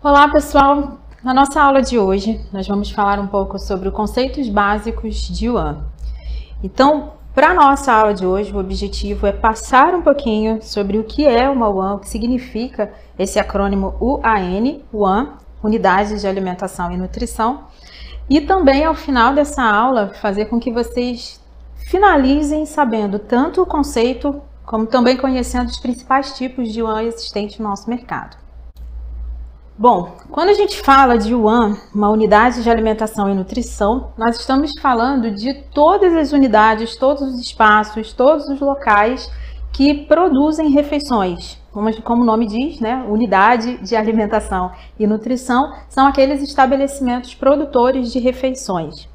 Olá pessoal, na nossa aula de hoje nós vamos falar um pouco sobre os conceitos básicos de UAN. Então, para a nossa aula de hoje, o objetivo é passar um pouquinho sobre o que é uma UAN, o que significa esse acrônimo UAN, Unidades de Alimentação e Nutrição, e também ao final dessa aula fazer com que vocês finalizem sabendo tanto o conceito como também conhecendo os principais tipos de UAN existentes no nosso mercado. Bom, quando a gente fala de UAN, uma unidade de alimentação e nutrição, nós estamos falando de todas as unidades, todos os espaços, todos os locais que produzem refeições. Como o nome diz, né? Unidade de alimentação e nutrição são aqueles estabelecimentos produtores de refeições.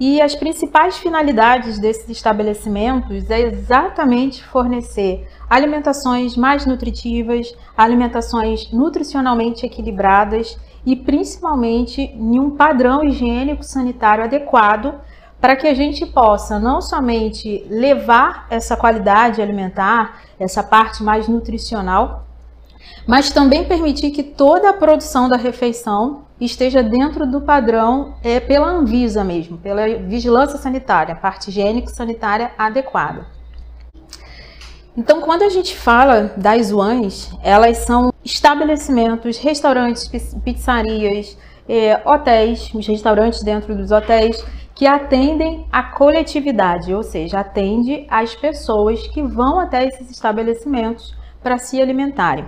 E as principais finalidades desses estabelecimentos é exatamente fornecer alimentações mais nutritivas, alimentações nutricionalmente equilibradas e principalmente em um padrão higiênico sanitário adequado para que a gente possa não somente levar essa qualidade alimentar, essa parte mais nutricional, mas também permitir que toda a produção da refeição esteja dentro do padrão pela Anvisa mesmo, pela vigilância sanitária, parte higiênico-sanitária adequada. Então, quando a gente fala das UANs, elas são estabelecimentos, restaurantes, pizzarias, hotéis, os restaurantes dentro dos hotéis, que atendem a coletividade, ou seja, atende as pessoas que vão até esses estabelecimentos para se alimentarem.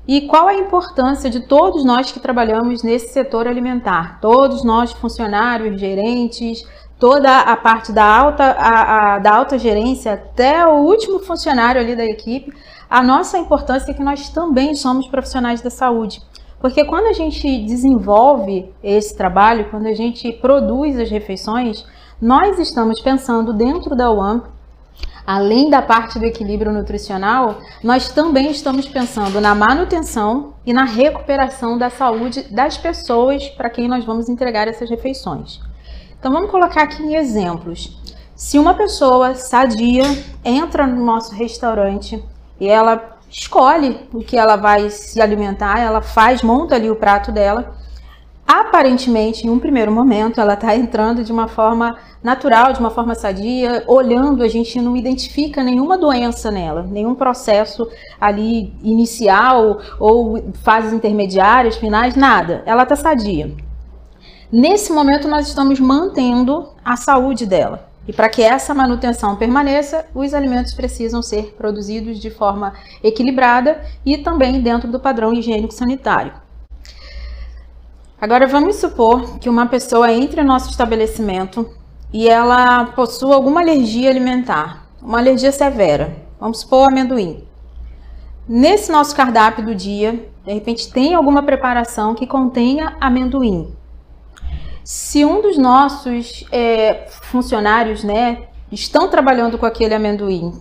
E qual a importância de todos nós que trabalhamos nesse setor alimentar? Todos nós, funcionários, gerentes, toda a parte da alta gerência até o último funcionário ali da equipe, a nossa importância é que nós também somos profissionais da saúde. Porque quando a gente desenvolve esse trabalho, quando a gente produz as refeições, nós estamos pensando dentro da UAN, além da parte do equilíbrio nutricional, nós também estamos pensando na manutenção e na recuperação da saúde das pessoas para quem nós vamos entregar essas refeições. Então vamos colocar aqui em exemplos. Se uma pessoa sadia entra no nosso restaurante e ela escolhe o que ela vai se alimentar, ela monta ali o prato dela, aparentemente, em um primeiro momento, ela está entrando de uma forma natural, de uma forma sadia, olhando, a gente não identifica nenhuma doença nela, nenhum processo ali inicial ou fases intermediárias, finais, nada. Ela está sadia. Nesse momento, nós estamos mantendo a saúde dela. E para que essa manutenção permaneça, os alimentos precisam ser produzidos de forma equilibrada e também dentro do padrão higiênico sanitário. Agora vamos supor que uma pessoa entre no nosso estabelecimento e ela possua alguma alergia alimentar, uma alergia severa, vamos supor amendoim. Nesse nosso cardápio do dia, de repente tem alguma preparação que contenha amendoim. Se um dos nossos funcionários, estão trabalhando com aquele amendoim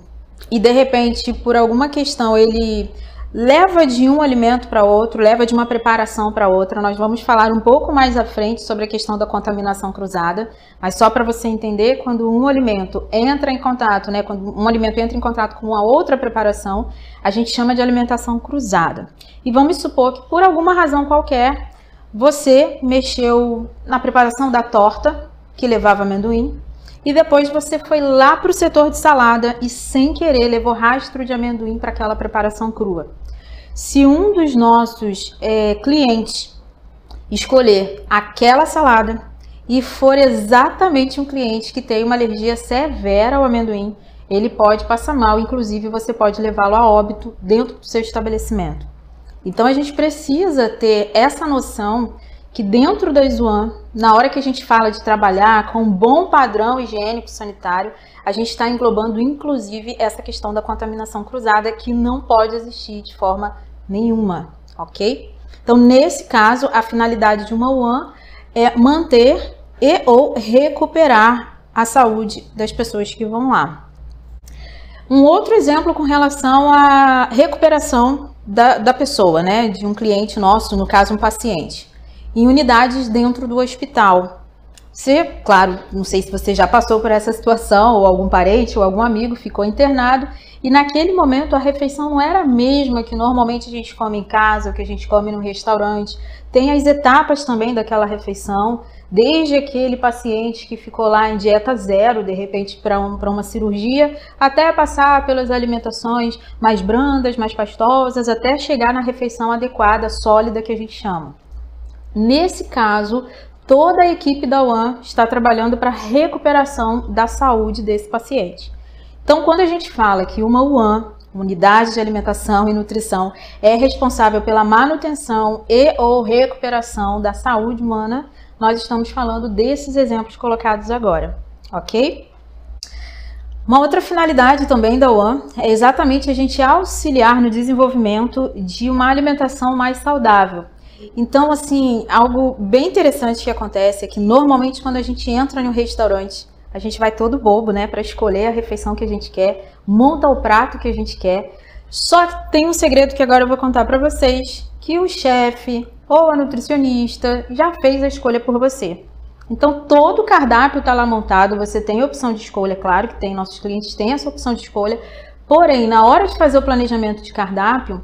e de repente por alguma questão ele leva de um alimento para outro, leva de uma preparação para outra. Nós vamos falar um pouco mais à frente sobre a questão da contaminação cruzada, mas só para você entender, quando um alimento entra em contato, quando um alimento entra em contato com uma outra preparação, a gente chama de alimentação cruzada. E vamos supor que por alguma razão qualquer, você mexeu na preparação da torta, que levava amendoim, e depois você foi lá para o setor de salada e sem querer levou rastro de amendoim para aquela preparação crua. Se um dos nossos clientes escolher aquela salada e for exatamente um cliente que tem uma alergia severa ao amendoim, ele pode passar mal, inclusive você pode levá-lo a óbito dentro do seu estabelecimento. Então a gente precisa ter essa noção que dentro da UAN, na hora que a gente fala de trabalhar com um bom padrão higiênico sanitário, a gente está englobando inclusive essa questão da contaminação cruzada que não pode existir de forma nenhuma, ok? Então, nesse caso, a finalidade de uma UAN é manter e ou recuperar a saúde das pessoas que vão lá. Um outro exemplo com relação à recuperação da pessoa, de um cliente nosso, no caso um paciente. Em unidades dentro do hospital. Você, claro, não sei se você já passou por essa situação, ou algum parente ou algum amigo ficou internado, e naquele momento a refeição não era a mesma que normalmente a gente come em casa, ou que a gente come no restaurante. Tem as etapas também daquela refeição, desde aquele paciente que ficou lá em dieta zero, de repente para uma cirurgia, até passar pelas alimentações mais brandas, mais pastosas, até chegar na refeição adequada, sólida, que a gente chama. Nesse caso, toda a equipe da UAN está trabalhando para a recuperação da saúde desse paciente. Então, quando a gente fala que uma UAN, Unidade de Alimentação e Nutrição, é responsável pela manutenção e ou recuperação da saúde humana, nós estamos falando desses exemplos colocados agora, ok? Uma outra finalidade também da UAN é exatamente a gente auxiliar no desenvolvimento de uma alimentação mais saudável. Então, assim, algo bem interessante que acontece é que normalmente quando a gente entra em um restaurante, a gente vai todo bobo, né, para escolher a refeição que a gente quer, monta o prato que a gente quer. Só que tem um segredo que agora eu vou contar para vocês, que o chefe ou a nutricionista já fez a escolha por você. Então, todo o cardápio está lá montado, você tem a opção de escolha, claro que tem, nossos clientes têm essa opção de escolha, porém, na hora de fazer o planejamento de cardápio,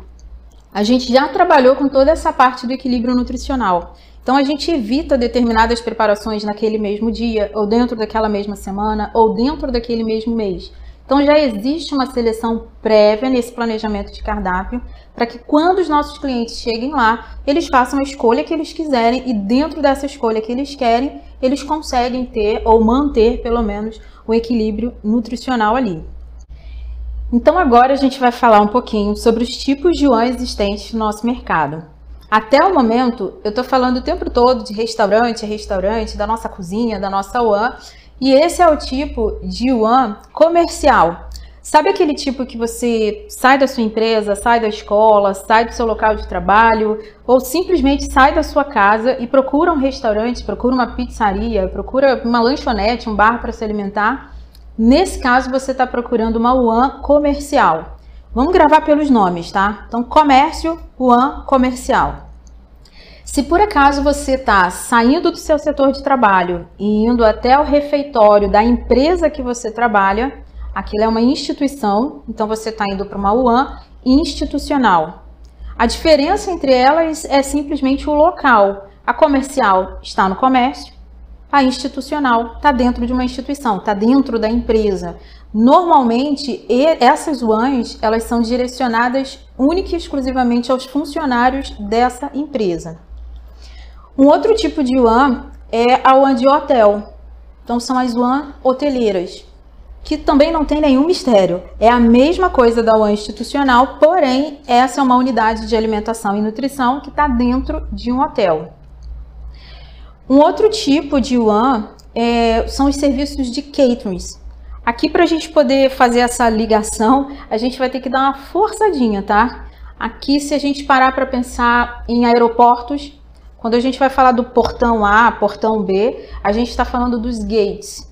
a gente já trabalhou com toda essa parte do equilíbrio nutricional. Então, a gente evita determinadas preparações naquele mesmo dia, ou dentro daquela mesma semana, ou dentro daquele mesmo mês. Então, já existe uma seleção prévia nesse planejamento de cardápio, para que quando os nossos clientes cheguem lá, eles façam a escolha que eles quiserem, e dentro dessa escolha que eles querem, eles conseguem ter, ou manter, pelo menos, o equilíbrio nutricional ali. Então agora a gente vai falar um pouquinho sobre os tipos de UAN existentes no nosso mercado. Até o momento, eu estou falando o tempo todo de restaurante a restaurante, da nossa cozinha, da nossa UAN, e esse é o tipo de UAN comercial. Sabe aquele tipo que você sai da sua empresa, sai da escola, sai do seu local de trabalho, ou simplesmente sai da sua casa e procura um restaurante, procura uma pizzaria, procura uma lanchonete, um bar para se alimentar? Nesse caso, você está procurando uma UAN comercial. Vamos gravar pelos nomes, tá? Então, comércio, UAN comercial. Se por acaso você está saindo do seu setor de trabalho e indo até o refeitório da empresa que você trabalha, aquilo é uma instituição, então você está indo para uma UAN institucional. A diferença entre elas é simplesmente o local. A comercial está no comércio, a institucional está dentro de uma instituição, está dentro da empresa. Normalmente, essas UANs, elas são direcionadas única e exclusivamente aos funcionários dessa empresa. Um outro tipo de UAN é a UAN de hotel. Então, são as UAN hoteleiras, que também não tem nenhum mistério. É a mesma coisa da UAN institucional, porém, essa é uma unidade de alimentação e nutrição que está dentro de um hotel. Um outro tipo de UAN são os serviços de caterings. Aqui, para a gente poder fazer essa ligação, a gente vai ter que dar uma forçadinha, tá? Aqui, se a gente parar para pensar em aeroportos, quando a gente vai falar do portão A, portão B, a gente está falando dos gates.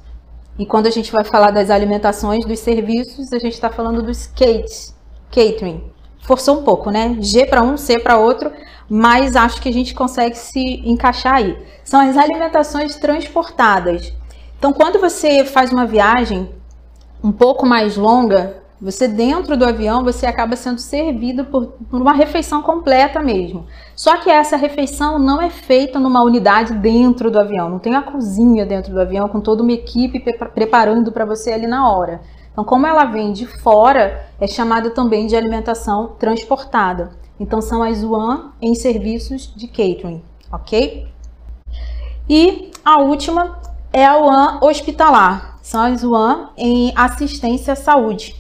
E quando a gente vai falar das alimentações, dos serviços, a gente está falando dos catering. Forçou um pouco, né? G para um, C para outro, mas acho que a gente consegue se encaixar aí. São as alimentações transportadas. Então, quando você faz uma viagem um pouco mais longa, você dentro do avião, você acaba sendo servido por uma refeição completa mesmo. Só que essa refeição não é feita numa unidade dentro do avião, não tem a cozinha dentro do avião com toda uma equipe preparando para você ali na hora. Então, como ela vem de fora, é chamada também de alimentação transportada. Então, são as UAN em serviços de catering, ok? E a última é a UAN hospitalar, são as UAN em assistência à saúde,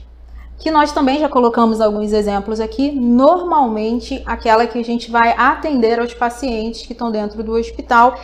que nós também já colocamos alguns exemplos aqui, normalmente aquela que a gente vai atender aos pacientes que estão dentro do hospital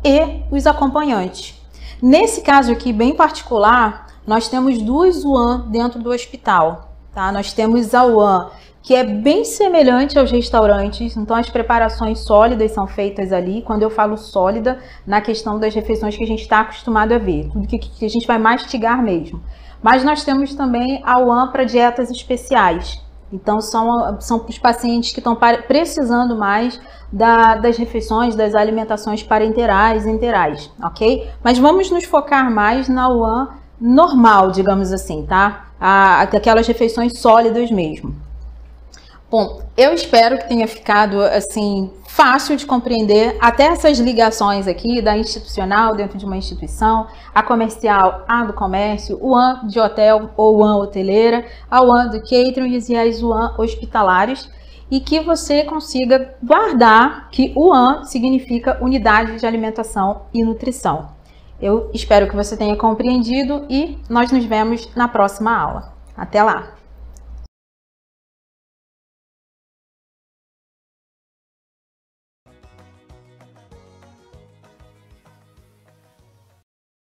e os acompanhantes. Nesse caso aqui, bem particular, nós temos duas UAN dentro do hospital, tá? Nós temos a UAN que é bem semelhante aos restaurantes, então as preparações sólidas são feitas ali. Quando eu falo sólida, na questão das refeições que a gente está acostumado a ver, tudo que a gente vai mastigar mesmo. Mas nós temos também a UAN para dietas especiais. Então, são os pacientes que estão precisando mais das refeições, das alimentações parenterais e enterais, ok? Mas vamos nos focar mais na UAN normal, digamos assim, tá? Aquelas refeições sólidas mesmo. Bom, eu espero que tenha ficado, assim, fácil de compreender até essas ligações aqui da institucional dentro de uma instituição, a comercial, a do comércio, o UAN de hotel ou UAN hoteleira, a UAN do catering e as UAN hospitalares, e que você consiga guardar que UAN significa Unidade de Alimentação e Nutrição. Eu espero que você tenha compreendido e nós nos vemos na próxima aula. Até lá!